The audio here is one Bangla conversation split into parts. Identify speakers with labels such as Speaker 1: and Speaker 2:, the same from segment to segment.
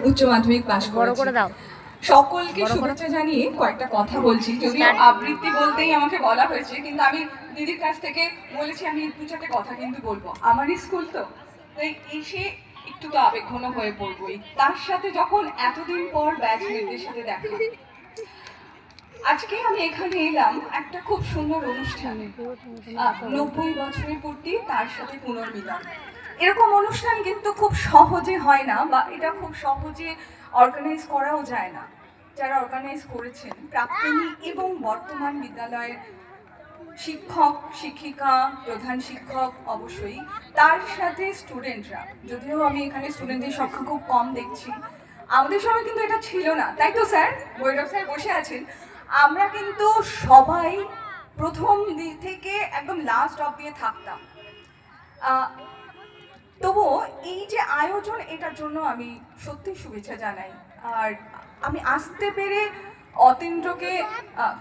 Speaker 1: উচ্চ মাধ্যমিক পাশ
Speaker 2: বড়
Speaker 1: করেছি।
Speaker 2: করে দাও।
Speaker 1: সকলকে শুভেচ্ছা জানিয়ে কয়েকটা কথা বলছি, যদিও আবৃত্তি বলতেই আমাকে বলা হয়েছে, কিন্তু আমি দিদির কাছ থেকে বলেছি আমি দু চারটে কথা কিন্তু বলবো। আমারই স্কুল তো, তাই এসে একটু তো আবেগঘন হয়ে পড়বোই। তার সাথে যখন এতদিন পর ব্যাচমেটদের সাথে দেখা, আজকে আমি এখানে এলাম একটা খুব সুন্দর অনুষ্ঠানে, 90 বছরের পূর্তি, তার সাথে পুনর্মিলন। এরকম অনুষ্ঠান কিন্তু খুব সহজে হয় না, বা এটা খুব সহজে অর্গানাইজ করাও যায় না। যারা অর্গানাইজ করেছেন, প্রাক্তনী এবং বর্তমান বিদ্যালয়ের শিক্ষক, শিক্ষিকা, প্রধান শিক্ষক অবশ্যই, তার সাথে স্টুডেন্টরা, যদিও আমি এখানে স্টুডেন্টদের সংখ্যা খুব কম দেখছি। আমাদের সময় কিন্তু এটা ছিল না, তাই তো স্যার? ভৈরব স্যার বসে আছেন। আমরা কিন্তু সবাই প্রথম দিক থেকে একদম লাস্ট অব দিয়ে থাকতাম। তবুও এই যে আয়োজন, এটার জন্য আমি সত্যি শুভেচ্ছা জানাই। আর আমি আসতে পেরে অতীন্দ্রকে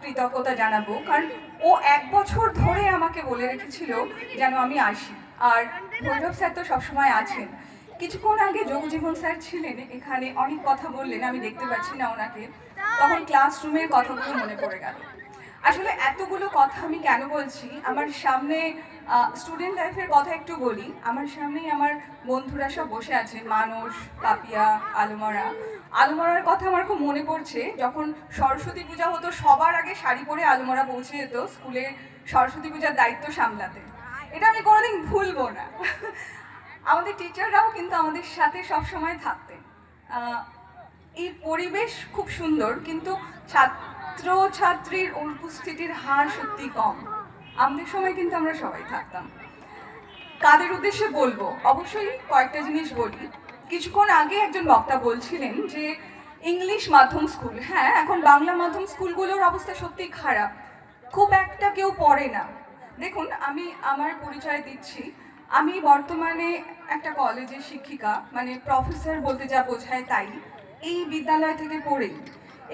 Speaker 1: কৃতজ্ঞতা জানাবো, কারণ ও 1 বছর ধরে আমাকে বলে রেখেছিল যেন আমি আসি। আর ভৈরব স্যার তো সবসময় আছেন। কিছুক্ষণ আগে যোগজীবন স্যার ছিলেন এখানে, অনেক কথা বললেন, আমি দেখতে পাচ্ছি না ওনাকে, তখন ক্লাসরুমের কথাগুলো মনে পড়ে গেল। আসলে এতগুলো কথা আমি কেন বলছি, আমার সামনে স্টুডেন্ট লাইফের কথা একটু বলি। আমার সামনেই আমার বন্ধুরা সব বসে আছে, মানস, পাপিয়া, আলুমরার কথা আমার খুব মনে পড়ছে। যখন সরস্বতী পূজা হতো, সবার আগে শাড়ি পরে আলুমরা পৌঁছে যেত স্কুলে সরস্বতী পূজার দায়িত্ব সামলাতে। এটা আমি কোনোদিন ভুলবো না। আমাদের টিচাররাও কিন্তু আমাদের সাথে সবসময় থাকতেন। এই পরিবেশ খুব সুন্দর, কিন্তু ছাত্র ছাত্রীর উপস্থিতির হার সত্যি কম। আমাদের সময় কিন্তু আমরা সবাই থাকতাম। কাদের উদ্দেশ্যে বলবো? অবশ্যই কয়েকটা জিনিস বলি। কিছুক্ষণ আগে একজন বক্তা বলছিলেন যে ইংলিশ মাধ্যম স্কুল, হ্যাঁ, এখন বাংলা মাধ্যম স্কুলগুলোর অবস্থা সত্যি খারাপ, খুব একটা কেউ পড়ে না। দেখুন, আমি আমার পরিচয় দিচ্ছি। আমি বর্তমানে একটা কলেজের শিক্ষিকা, মানে প্রফেসর বলতে যা বোঝায় তাই, এই বিদ্যালয় থেকে পড়েই।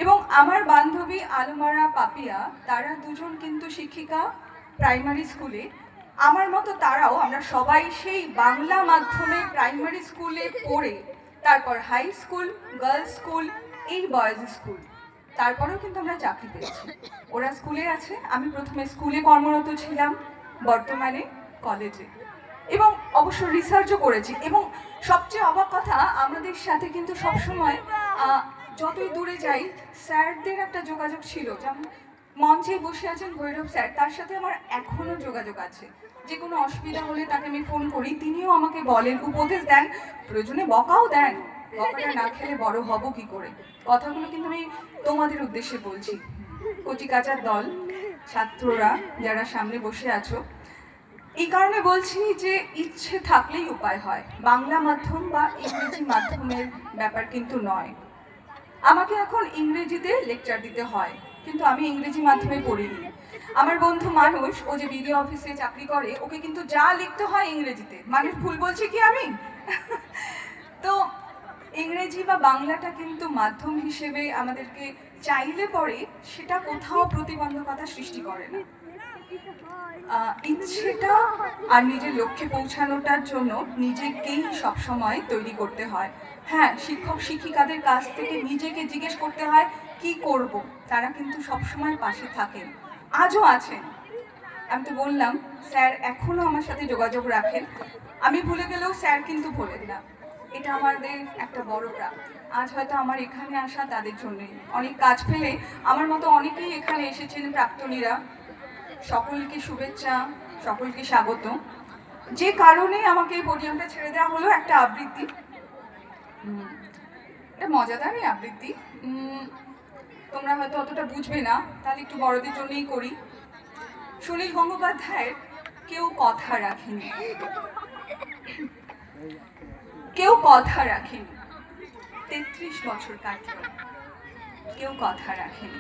Speaker 1: এবং আমার বান্ধবী আলুমারা, পাপিয়া, তারা দুজন কিন্তু শিক্ষিকা প্রাইমারি স্কুলে। আমার মতো তারাও, আমরা সবাই সেই বাংলা মাধ্যমে প্রাইমারি স্কুলে পড়ে তারপর হাই স্কুল, গার্লস স্কুল, এই বয়েজ স্কুল, তারপরেও কিন্তু আমরা চাকরি পেয়েছি। ওরা স্কুলে আছে, আমি প্রথমে স্কুলে কর্মরত ছিলাম, বর্তমানে কলেজে, এবং অবশ্য রিসার্চও করেছি। এবং সবচেয়ে অবাক কথা, আমাদের সাথে কিন্তু সবসময় যতই দূরে যাই, স্যারদের একটা যোগাযোগ ছিল। যেমন মঞ্চে বসে আছেন ভৈরব স্যার, তার সাথে আমার এখনো যোগাযোগ আছে। যে কোনো অসুবিধা হলে তাকে আমি ফোন করি, তিনিও আমাকে বলেন, উপদেশ দেন, প্রয়োজনে বকাও দেন। বকাটা না খেলে বড় হব কি করে? কথাগুলো কিন্তু আমি তোমাদের উদ্দেশ্যে বলছি। কচিকাচার দল, ছাত্ররা যারা সামনে বসে আছো, এই কারণে বলছি যে ইচ্ছে থাকলেই উপায় হয়। বাংলা মাধ্যম বা ইংরেজি মাধ্যমের ব্যাপার কিন্তু নয়। আমাকে এখন ইংরেজিতে লেকচার দিতে হয়, কিন্তু আমি ইংরেজি মাধ্যমে পড়িনি। আমার বন্ধু মানুষ, ও যে বিডিও অফিসে চাকরি করে, ওকে কিন্তু যা লিখতে হয় ইংরেজিতে। মানুষ ভুল বলছে কি আমি? তো ইংরেজি বা বাংলাটা কিন্তু মাধ্যম হিসেবে আমাদেরকে চাইলে পরে সেটা কোথাও প্রতিবন্ধকতা সৃষ্টি করে না। ইচ্ছেটা আর নিজের লক্ষ্যে পৌঁছানোটার জন্য নিজেকেই সবসময় তৈরি করতে হয়। হ্যাঁ, শিক্ষক শিক্ষিকাদের কাছ থেকে নিজেকে জিজ্ঞেস করতে হয় কি করব। তারা কিন্তু সবসময় পাশে থাকেন, আজও আছেন। আমি তো বললাম, স্যার এখনো আমার সাথে যোগাযোগ রাখেন। আমি ভুলে গেলেও স্যার কিন্তু ভোলেন না। এটা আমাদের একটা বড় প্রাপ্তি। আজ হয়তো আমার এখানে আসা তাদের জন্যই। অনেক কাজ ফেলে আমার মতো অনেকেই এখানে এসেছেন প্রাক্তনীরা। সকলকে শুভেচ্ছা, সকলকে স্বাগত। যে কারণে আমাকে এই পোডিয়ামটা ছেড়ে দেওয়া হলো, একটা আবৃত্তি, এটা মজাদার এই আবৃত্তি। তোমরা হয়তো অতটা বুঝবে না, তাহলে একটু বড়দের জন্যই করি। সুনীল গঙ্গোপাধ্যায়ের কেউ কথা রাখেনি। কেউ কথা রাখেনি, 33 বছর কাটল, কেউ কথা রাখেনি।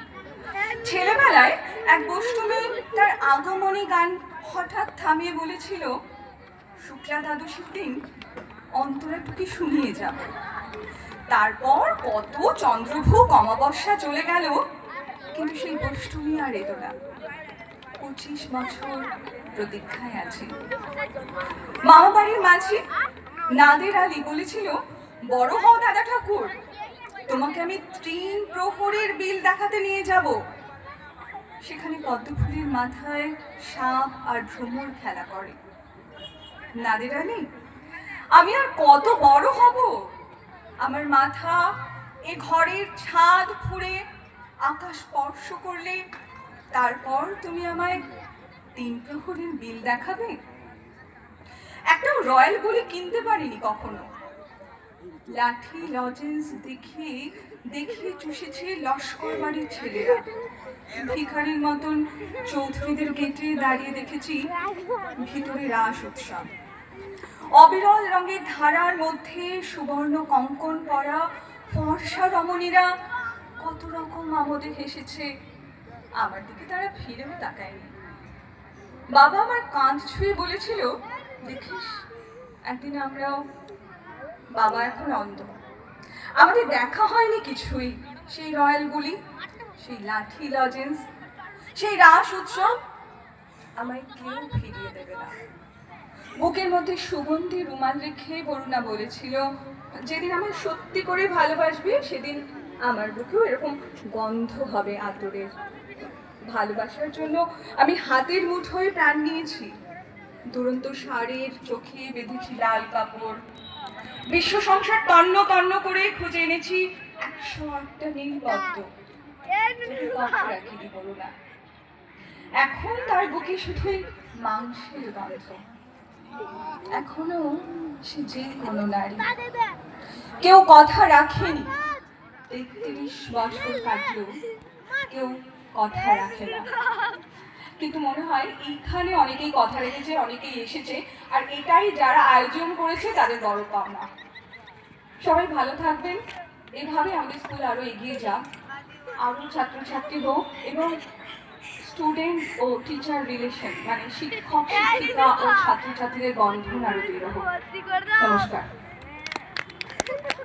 Speaker 1: ছেলেবেলায় এক বৈষ্ণবী তার আগমনী গান হঠাৎ থামিয়ে বলেছিল, শুক্লা দ্বাদশীর দিন অন্তরাটুকি শুনিয়ে যাব। তারপর কত চন্দ্রভোগ অমাবস্যা চলে গেল, কিন্তু সেই বৈষ্ণবী আর এলো না। 25 বছর প্রতীক্ষায় আছে। মামা বাড়ির মাঝি নাদের আলী বলেছিল, বড় হও দাদা ঠাকুর, তোমাকে আমি 3 প্রহরের বিল দেখাতে নিয়ে যাব। সেখানে পদ্মফুলের মাথায় সাপ আর ভ্রমর খেলা করে। নাদের আলী, আমি আর কত বড় হব? আমার মাথা এ ঘরের ছাদ ফুঁড়ে আকাশ স্পর্শ করলে তারপর তুমি আমায় 3 প্রহরের বিল দেখাবে? একটা রয়্যাল গুলি কিনতে পারিনি কখনো। লাঠি লজেন্স দেখিয়ে দেখিয়ে চুষেছে লস্কর বাড়ির ছেলেরা। ভিখারির মতন চৌধুরীদের গেটে দাঁড়িয়ে দেখেছি ভিতরে রাস উৎসব। অবিরল রঙের ধারার মধ্যে সুবর্ণ কঙ্কন পরা ফর্সা রমণীরা কত রকম আমোদে হেসেছে। আমার দিকে তারা ফিরেও তাকায়নি। বাবা আমার কাঁধ ছুঁয়ে বলেছিল, দেখিস একদিন আমরাও। বাবা এখন অন্ধ, আমাদের দেখা হয়নি কিছুই। সেই রয়্যালগুলি, সেই লাঠি লজেন্স, সেই রাস উৎসব আমায় কেউ ফিরিয়ে দেবে না। বুকের মধ্যে সুগন্ধি রুমাল রেখে বরুণা বলেছিল, যেদিন আমার সত্যি করে ভালোবাসবে সেদিন আমার বুকেও এরকম গন্ধ হবে আতরের। ভালোবাসার জন্য আমি হাতের মুঠোয় প্রাণ নিয়েছি। দুরন্ত ষাঁড়ের চোখে বেঁধেছি লাল কাপড়। বিশ্ব সংসার তন্ন তন্ন করে খুঁজে এনেছি 108টা নীল পদ্ম। রাখিনি বরুণা। এখন তার বুকে শুধুই মাংসের গন্ধ। এখনো সে যে কোনো নারী। কেউ কথা রাখেনি। 33 বছর কাটলেও কেউ কথা রাখে না। কিন্তু মনে হয় এইখানে অনেকেই কথা রেখেছে, অনেকেই এসেছে, আর এটাই যারা আয়োজন করেছে তাদের বড় পাওনা। সবাই ভালো থাকবেন। এভাবে আমাদের স্কুল আরো এগিয়ে যাক, আরো ছাত্রছাত্রী হোক, এবং স্টুডেন্ট ও টিচার রিলেশন, মানে শিক্ষক শিক্ষিকা ও ছাত্রছাত্রীদের বন্ধন আরো দৃঢ় হোক। নমস্কার।